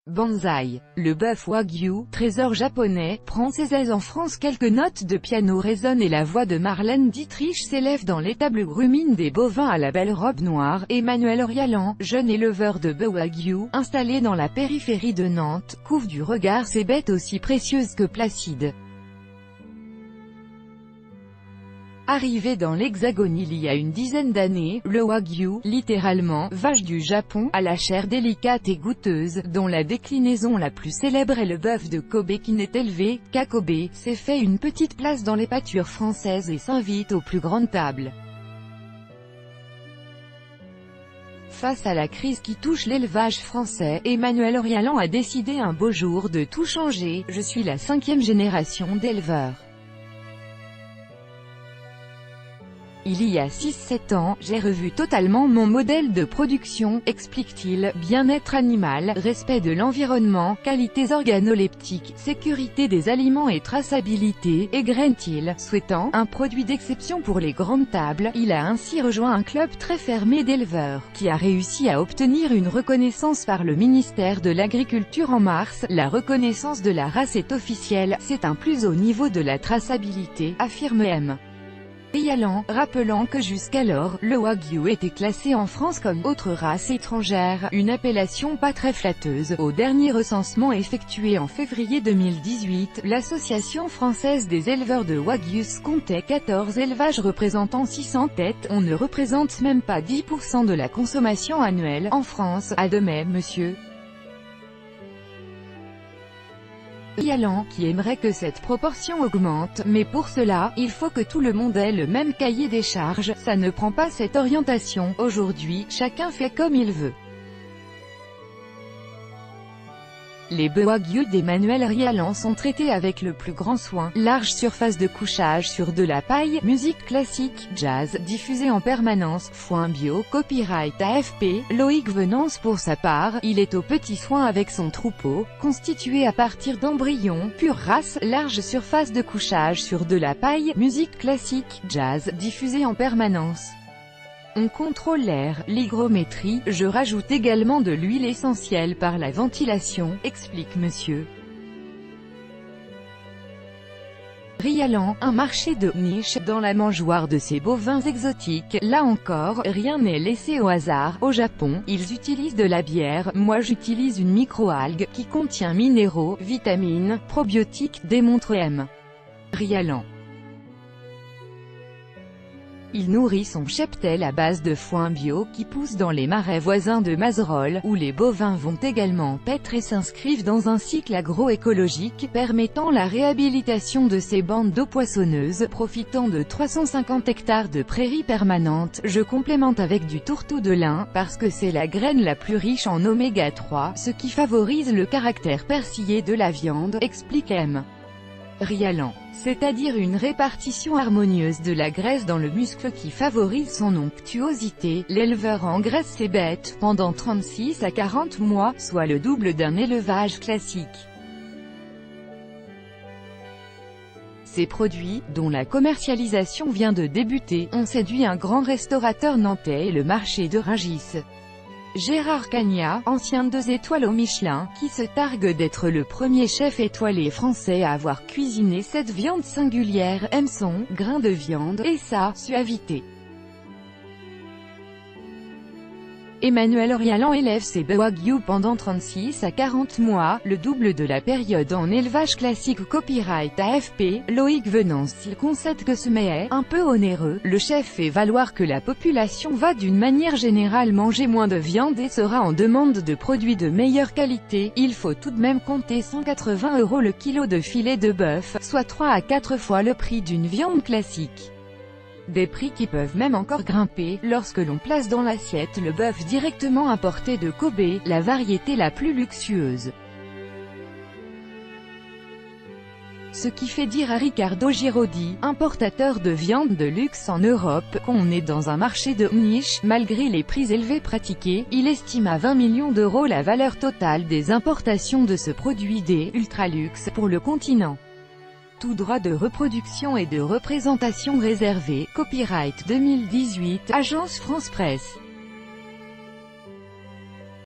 Banzai. Le bœuf Wagyu, trésor japonais, prend ses aises en France. Quelques notes de piano résonnent et la voix de Marlène Dietrich s'élève dans l'étable rumine des bovins à la belle robe noire. Emmanuel Rialan, jeune éleveur de bœufs Wagyu, installé dans la périphérie de Nantes, couvre du regard ces bêtes aussi précieuses que placides. Arrivé dans l'Hexagone il y a une dizaine d'années, le Wagyu, littéralement « vache du Japon », a la chair délicate et goûteuse, dont la déclinaison la plus célèbre est le bœuf de Kobe qui n'est élevé qu'à Kobe, s'est fait une petite place dans les pâtures françaises et s'invite aux plus grandes tables. Face à la crise qui touche l'élevage français, Emmanuel Rialan a décidé un beau jour de tout changer. « Je suis la 5e génération d'éleveurs. Il y a 6-7 ans, j'ai revu totalement mon modèle de production, explique-t-il. Bien-être animal, respect de l'environnement, qualités organoleptiques, sécurité des aliments et traçabilité, égrène-t-il. Souhaitant un produit d'exception pour les grandes tables, il a ainsi rejoint un club très fermé d'éleveurs, qui a réussi à obtenir une reconnaissance par le ministère de l'Agriculture en mars. La reconnaissance de la race est officielle, c'est un plus haut niveau de la traçabilité, affirme M. Rialan, rappelant que jusqu'alors, le Wagyu était classé en France comme autre race étrangère, une appellation pas très flatteuse. Au dernier recensement effectué en février 2018, l'Association française des éleveurs de Wagyu comptait 14 élevages représentant 600 têtes. On ne représente même pas 10% de la consommation annuelle en France, admet M. Rialan, qui aimerait que cette proportion augmente, mais pour cela, il faut que tout le monde ait le même cahier des charges. Ça ne prend pas cette orientation. Aujourd'hui, chacun fait comme il veut. Les bœufs Wagyu d'Emmanuel Rialan sont traités avec le plus grand soin. Large surface de couchage sur de la paille, musique classique, jazz, diffusée en permanence, foin bio, copyright AFP. Loïc Venance pour sa part, il est aux petits soins avec son troupeau, constitué à partir d'embryons, pure race, large surface de couchage sur de la paille, musique classique, jazz, diffusée en permanence. On contrôle l'air, l'hygrométrie, je rajoute également de l'huile essentielle par la ventilation, explique M. Rialan. Un marché de niche dans la mangeoire de ces bovins exotiques. Là encore, rien n'est laissé au hasard. Au Japon, ils utilisent de la bière, moi j'utilise une microalgue, qui contient minéraux, vitamines, probiotiques, démontre M. Rialan. Il nourrit son cheptel à base de foin bio qui pousse dans les marais voisins de Mazerolles, où les bovins vont également paître et s'inscrivent dans un cycle agroécologique permettant la réhabilitation de ces bandes d'eau poissonneuse. Profitant de 350 hectares de prairies permanentes, je complémente avec du tourteau de lin, parce que c'est la graine la plus riche en oméga 3, ce qui favorise le caractère persillé de la viande, explique M. Rialan. C'est-à-dire une répartition harmonieuse de la graisse dans le muscle qui favorise son onctuosité. L'éleveur engraisse ses bêtes pendant 36 à 40 mois, soit le double d'un élevage classique. Ces produits, dont la commercialisation vient de débuter, ont séduit un grand restaurateur nantais et le marché de Rungis. Gérard Cagnat, ancien 2 étoiles au Michelin, qui se targue d'être le premier chef étoilé français à avoir cuisiné cette viande singulière, aime son grain de viande et sa suavité. Emmanuel Rialan élève ses bœufs Wagyu pendant 36 à 40 mois, le double de la période en élevage classique. Copyright AFP. Loïc Venance. Il concède que ce mets est un peu onéreux. Le chef fait valoir que la population va d'une manière générale manger moins de viande et sera en demande de produits de meilleure qualité. Il faut tout de même compter 180 € le kilo de filet de bœuf, soit 3 à 4 fois le prix d'une viande classique. Des prix qui peuvent même encore grimper, lorsque l'on place dans l'assiette le bœuf directement importé de Kobe, la variété la plus luxueuse. Ce qui fait dire à Riccardo Giraudy, importateur de viande de luxe en Europe, qu'on est dans un marché de niche. Malgré les prix élevés pratiqués, il estime à 20 millions d'euros la valeur totale des importations de ce produit des ultraluxe pour le continent. Tout droit de reproduction et de représentation réservé. Copyright 2018, Agence France Presse.